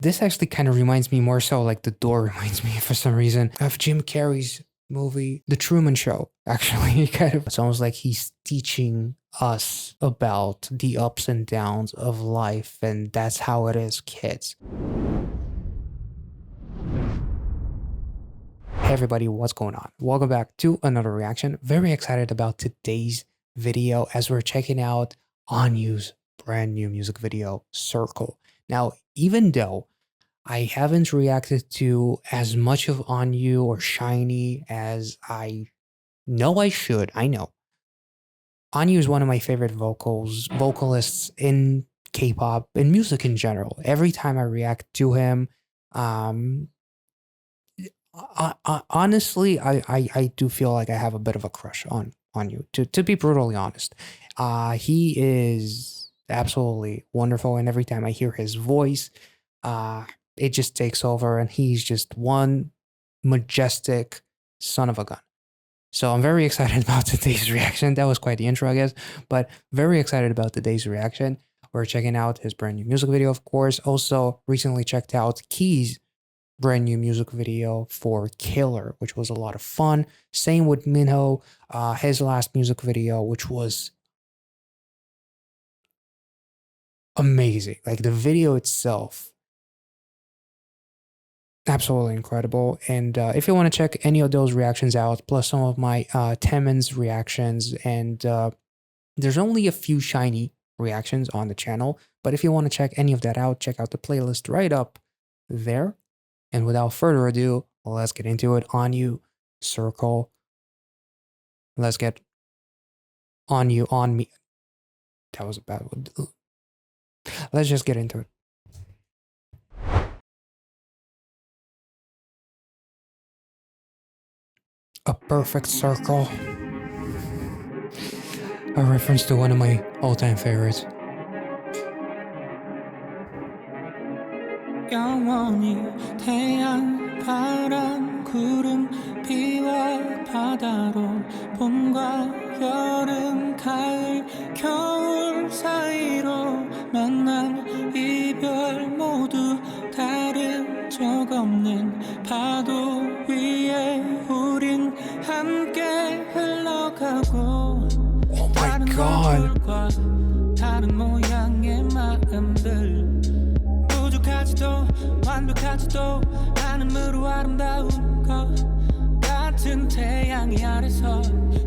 This actually kind of reminds me more so like The Door reminds me for some reason of Jim Carrey's movie, The Truman Show. Actually, it's almost like he's teaching us about the ups and downs of life, and that's how it is, kids. Hey everybody, what's going on? Welcome back to another reaction. Very excited about today's video as we're checking out ONEW's brand new music video, Circle. Now, even though I haven't reacted to as much of ONEW or SHINee as I know I should, I know. ONEW is one of my favorite vocalists in K-pop and music in general. Every time I react to him, honestly, I do feel like I have a bit of a crush on ONEW, to be brutally honest. He is absolutely wonderful, and every time I hear his voice, it just takes over, and he's just one majestic son of a gun. So I'm very excited about today's reaction. That was quite the intro, I guess, but very excited about today's reaction. We're checking out his brand new music video, of course. Also, recently checked out Key's brand new music video for Killer, which was a lot of fun. Same with Minho, his last music video, which was amazing. Like the video itself, absolutely incredible. And if you want to check any of those reactions out, plus some of my Temen's reactions, and there's only a few SHINee reactions on the channel, but if you want to check any of that out, check out the playlist right up there. And without further ado, let's get into it. ONEW, Circle. Let's get ONEW on me. That was a bad one. Let's just get into it. A perfect circle. A reference to one of my all-time favorites. 영원히 태양, 바람, 구름, 비와 바다로 봄과 여름, 가을, 겨울 사이로 만남, 이별 모두 다른 적 없는 파도 위에 우린 함께 흘러가고 Oh my god. 다른 모양의 마음들 부족하지도 완벽하지도 않음으로 아름다운 것 같은 태양 아래서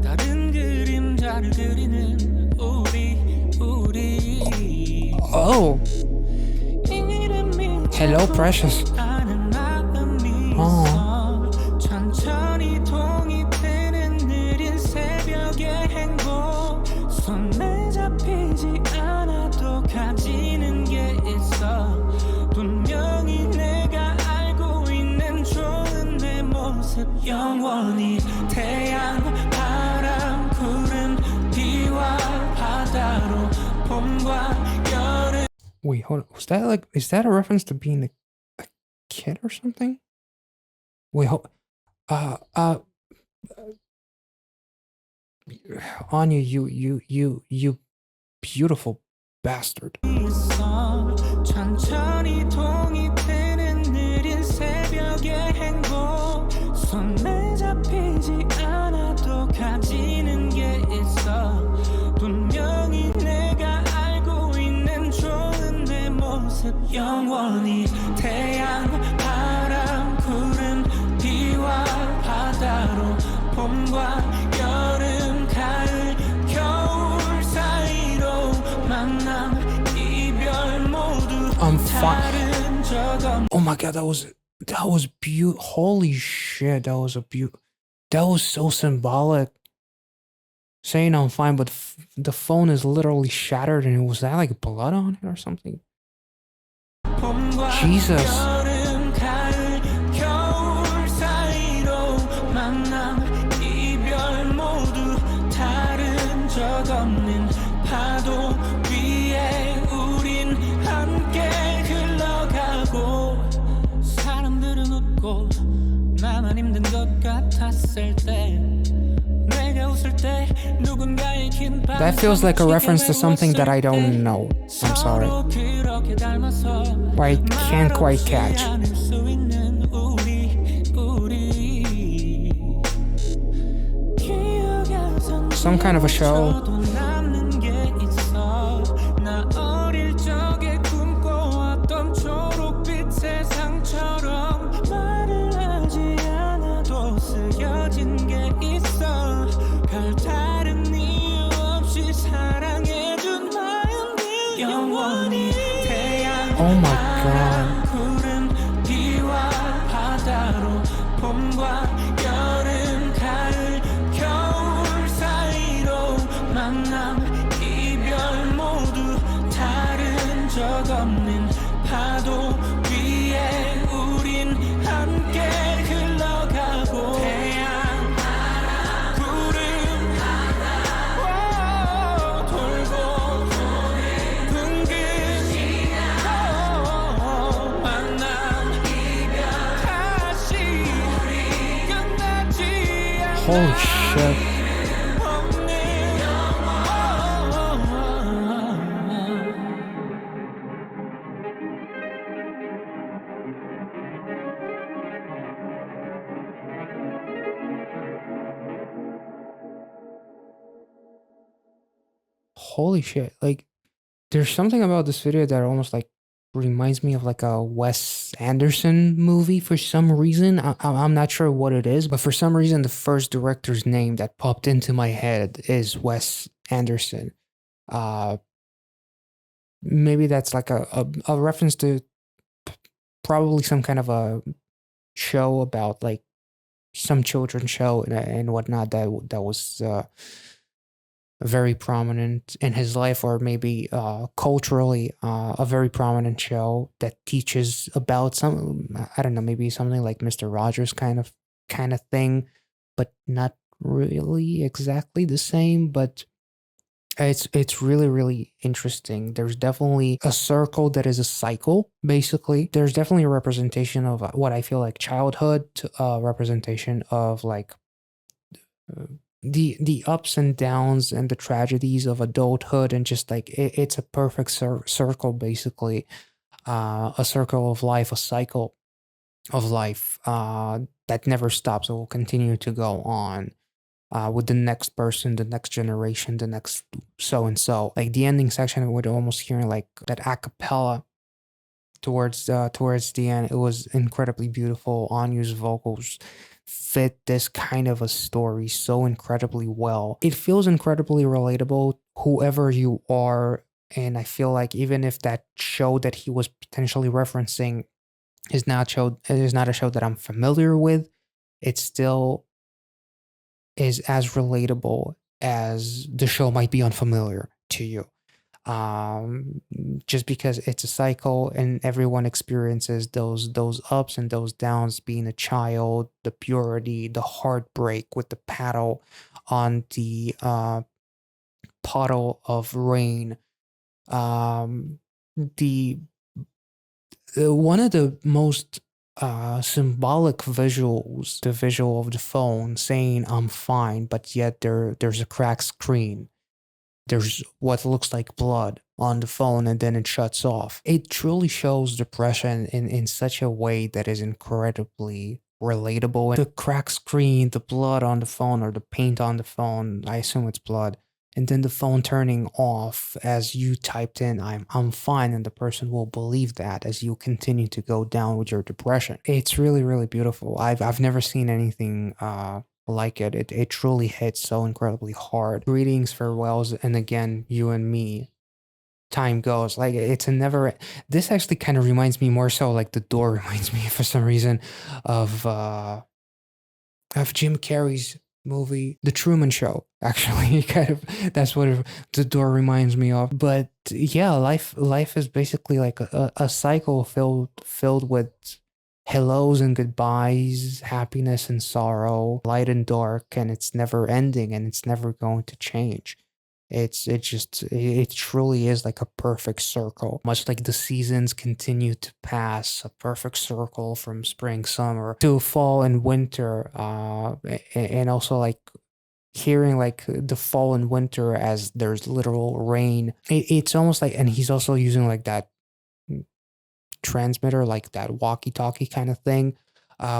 다른 그림자를 그리는 우리 Oh. Hello, precious. Oh. 천천히 동이되는 느린 새벽의 행복 손에 잡히지 않아도 가지는 게 있어 분명히 내가 알고 있는 좋은 내 모습 영원히 태양 바람 구름 비와 바다로 봄과 여름. Wait, hold on. Is that a reference to being a kid or something? Wait, hold. Anya, you beautiful bastard. 천천히 동이되는 느린 새벽의 행복 손에 잡히지 않아도 가지는 게 있어 분명히 내가 알고 있는 좋은 내 모습 영원히 태양 바람 구름 비와 바다로 봄과 여름 가을 겨울 사이로 만남 이별 모두 다른 적 없는. Oh my god, that was beautiful. Holy shit, that was so symbolic. Saying I'm fine, but the phone is literally shattered, and was that like blood on it or something? Jesus. 파도 위에 우린 함께 흘러가고 사람들은 웃고 나만 힘든 것 같았을 때 내가 That feels like a reference to something that I don't know. I'm sorry. Or I can't quite catch. Some kind of a show. Oh my god. Holy shit. Holy shit. Like, there's something about this video that almost like reminds me of like a Wes Anderson movie for some reason. I'm not sure what it is, but for some reason, the first director's name that popped into my head is Wes Anderson. Uh, Maybe that's like a reference to probably some kind of a show about like some children's show and whatnot that was very prominent in his life, or maybe culturally a very prominent show that teaches about some, I don't know, maybe something like Mr. Rogers kind of thing, but not really exactly the same. But it's really really interesting. There's definitely a circle that is a cycle. Basically, there's definitely a representation of what I feel like childhood, representation of like uh, the ups and downs and the tragedies of adulthood, and just like it's a perfect circle basically, a circle of life, a cycle of life that never stops. It will continue to go on with the next person, the next generation, the next so and so. Like the ending section, would almost hearing like that a cappella towards the end. It was incredibly beautiful. Anyu's vocals fit this kind of a story so incredibly well. It feels incredibly relatable, whoever you are. And I feel like even if that show that he was potentially referencing is not a show that I'm familiar with, it still is as relatable as the show might be unfamiliar to you. Um, just because it's a cycle and everyone experiences those ups and those downs, being a child, the purity, the heartbreak with the paddle on the puddle of rain. Um, the One of the most symbolic visuals, the visual of the phone saying I'm fine, but yet there's a cracked screen. There's what looks like blood on the phone, and then it shuts off. It truly shows depression in such a way that is incredibly relatable. The cracked screen, the blood on the phone, or the paint on the phone, I assume it's blood, and then the phone turning off as you typed in I'm fine, and the person will believe that as you continue to go down with your depression. It's really really beautiful. I've never seen anything like it. It truly hits so incredibly hard. Greetings, farewells, and again, you and me. Time goes. Like it's a never. This actually kind of reminds me more so like The Door reminds me for some reason of Jim Carrey's movie The Truman Show. Actually, kind of that's what The Door reminds me of. But yeah, life is basically like a cycle filled with hellos and goodbyes, happiness and sorrow, light and dark, and it's never ending and it's never going to change. It truly is like a perfect circle. Much like the seasons continue to pass, a perfect circle from spring, summer to fall and winter, and also like hearing like the fall and winter as there's literal rain. It's almost like, and he's also using like that transmitter, like that walkie-talkie kind of thing,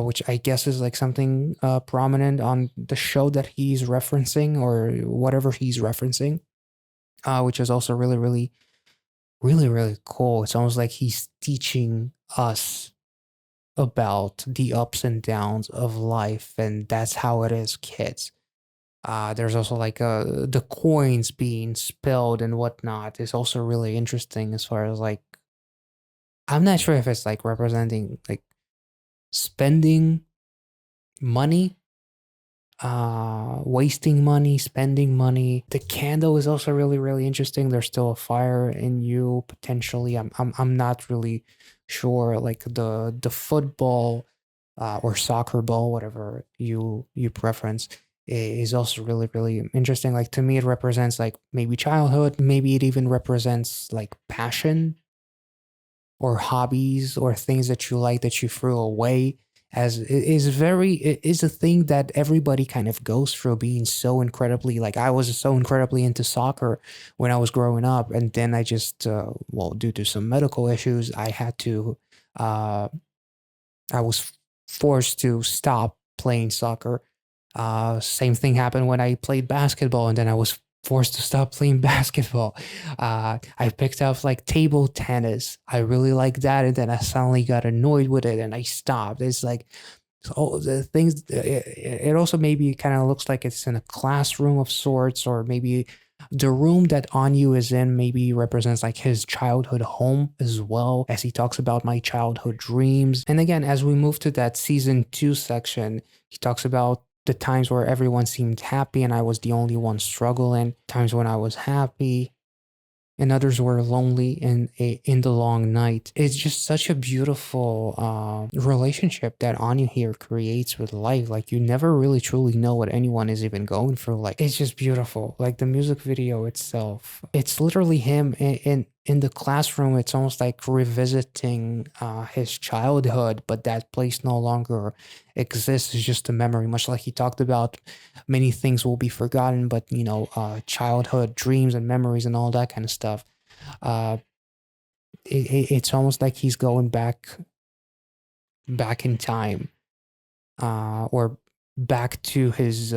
which I guess is like something prominent on the show that he's referencing or whatever he's referencing, which is also really, really, really, really cool. It's almost like he's teaching us about the ups and downs of life, and that's how it is, kids. There's also like the coins being spilled and whatnot is also really interesting as far as like I'm not sure if it's like representing like spending money, wasting money, spending money. The candle is also really, really interesting. There's still a fire in you potentially. I'm not really sure. Like the football, or soccer ball, whatever you preference, is also really, really interesting. Like to me, it represents like maybe childhood. Maybe it even represents like passion or hobbies or things that you like that you threw away, as it is very, it is a thing that everybody kind of goes through, being so incredibly, like I was so incredibly into soccer when I was growing up, and then I just well, due to some medical issues, I had to uh I was forced to stop playing soccer. Same thing happened when I played basketball, and then I was forced to stop playing basketball. I picked up like table tennis. I really like that, and then I suddenly got annoyed with it, and I stopped. It's like all the things. It also maybe kind of looks like it's in a classroom of sorts, or maybe the room that Anyu is in maybe represents like his childhood home as well, as he talks about my childhood dreams. And again, as we move to that season 2 section, he talks about the times where everyone seemed happy and I was the only one struggling, times when I was happy and others were lonely in the long night. It's just such a beautiful relationship that Anya here creates with life. Like you never really truly know what anyone is even going through. Like it's just beautiful. Like the music video itself, it's literally him in the classroom. It's almost like revisiting his childhood, but that place no longer exists. It's just a memory, much like he talked about many things will be forgotten, but childhood dreams and memories and all that kind of stuff. uh it's almost like he's going back in time, or back to his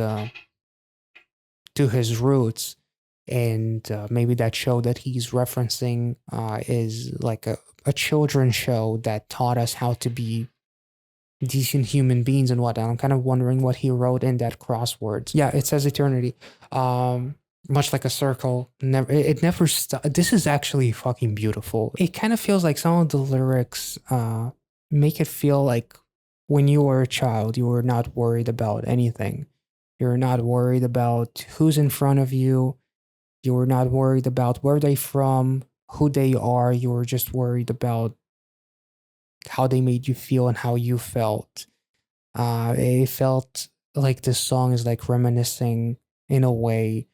roots. And maybe that show that he's referencing is like a children's show that taught us how to be decent human beings and whatnot. I'm kind of wondering what he wrote in that crosswords. Yeah, it says eternity. Much like a circle, never it never This is actually fucking beautiful. It kind of feels like some of the lyrics make it feel like when you were a child, you were not worried about anything. You're not worried about who's in front of you. You were not worried about where they from, who they are. You were just worried about how they made you feel and how you felt. It felt like this song is like reminiscing in a way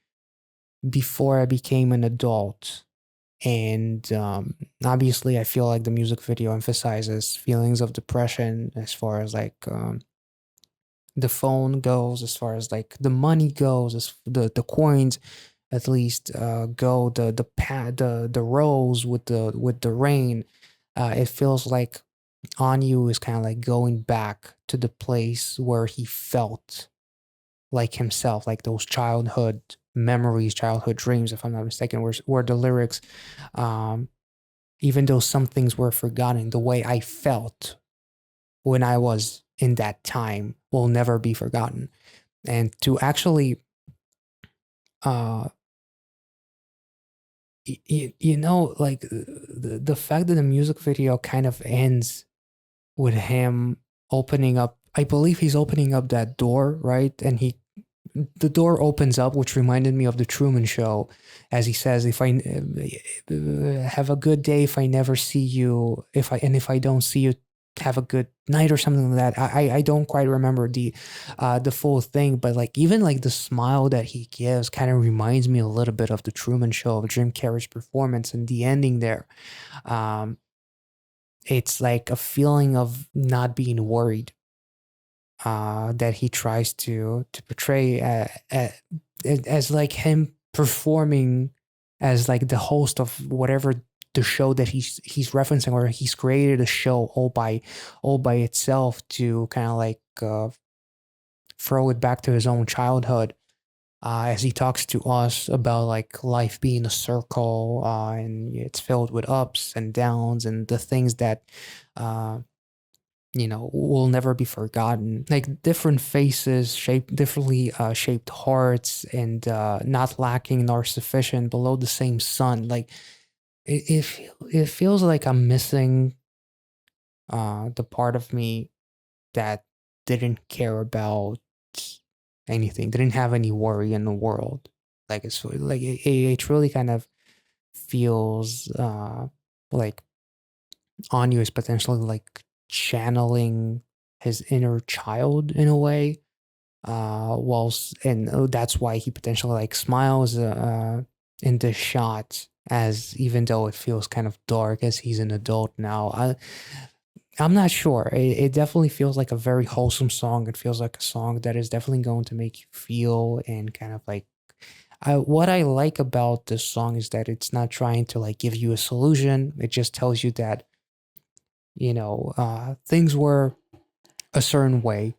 before I became an adult. And obviously, I feel like the music video emphasizes feelings of depression as far as like the phone goes, as far as like the money goes, as the coins at least go, the rows with the rain. It feels like Anyu is kind of like going back to the place where he felt like himself, like those childhood memories, childhood dreams, if I'm not mistaken, where the lyrics, um, even though some things were forgotten, the way I felt when I was in that time will never be forgotten. And to actually, uh, like the fact that the music video kind of ends with him opening up. I believe he's opening up that door, right? And the door opens up, which reminded me of the Truman Show, as he says, "If I have a good day, if I never see you, if I don't see you, have a good night," or something like that. I don't quite remember the full thing, but like even like the smile that he gives kind of reminds me a little bit of the Truman Show of Jim Carrey's performance and the ending there. Um, it's like a feeling of not being worried that he tries to portray as like him performing as like the host of whatever the show that he's referencing, or he's created a show all by itself to kind of like throw it back to his own childhood, as he talks to us about like life being a circle, and it's filled with ups and downs and the things that uh, will never be forgotten. Like different faces, shaped differently, shaped hearts, and not lacking nor sufficient below the same sun. Like it feels like I'm missing the part of me that didn't care about anything, didn't have any worry in the world. Like it's like it really kind of feels like Anu is potentially like channeling his inner child in a way. Whilst and that's why he potentially like smiles in this shot, as even though it feels kind of dark as he's an adult now. I'm not sure. It definitely feels like a very wholesome song. It feels like a song that is definitely going to make you feel and kind of like. What I like about this song is that it's not trying to like give you a solution. It just tells you that things were a certain way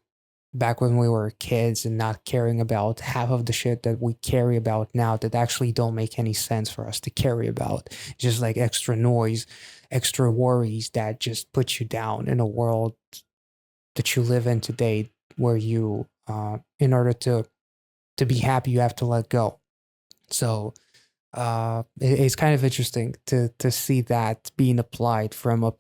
back when we were kids, and not caring about half of the shit that we carry about now that actually don't make any sense for us to carry about. Just like extra noise, extra worries that just put you down in a world that you live in today, where you, in order to be happy, you have to let go. So it's kind of interesting to see that being applied from a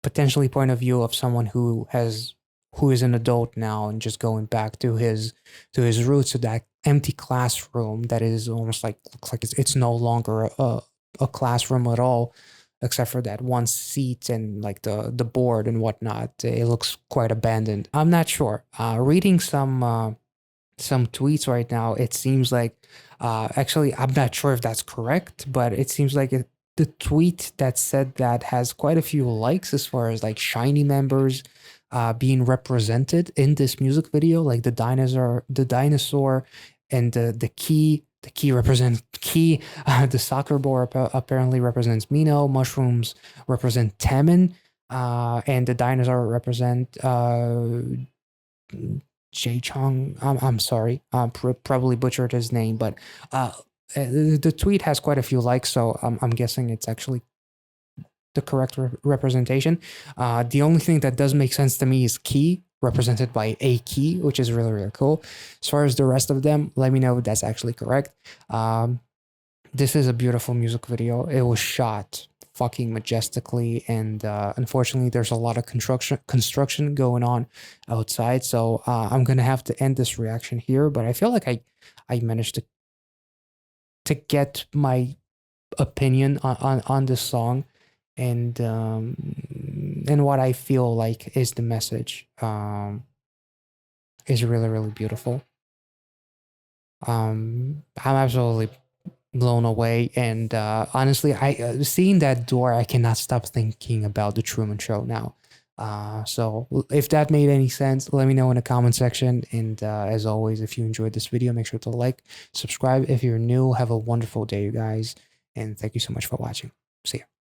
potentially point of view of someone who is an adult now, and just going back to his roots, to that empty classroom that is almost like looks like it's no longer a classroom at all, except for that one seat and like the board and whatnot. It looks quite abandoned. I'm not sure. Reading some tweets right now, it seems like actually I'm not sure if that's correct, but it seems like the tweet that said that has quite a few likes as far as like shiny members being represented in this music video, like the dinosaur and the key represents key. The soccer ball apparently represents Mino. Mushrooms represent Taman, and the dinosaur represent Jay Chong. I'm sorry, probably butchered his name, but the tweet has quite a few likes, so I'm guessing it's actually the correct representation. The only thing that does make sense to me is Key, represented by a key, which is really, really cool. As far as the rest of them, let me know if that's actually correct. This is a beautiful music video. It was shot fucking majestically, and unfortunately there's a lot of construction going on outside, so I'm gonna have to end this reaction here, but I feel like I managed to get my opinion on this song, and what I feel like is the message, is really, really beautiful. I'm absolutely blown away, and honestly, I seeing that door, I cannot stop thinking about the Truman Show now. So if that made any sense, let me know in the comment section. And as always, if you enjoyed this video, make sure to like, subscribe if you're new. Have a wonderful day, you guys, and thank you so much for watching. See ya.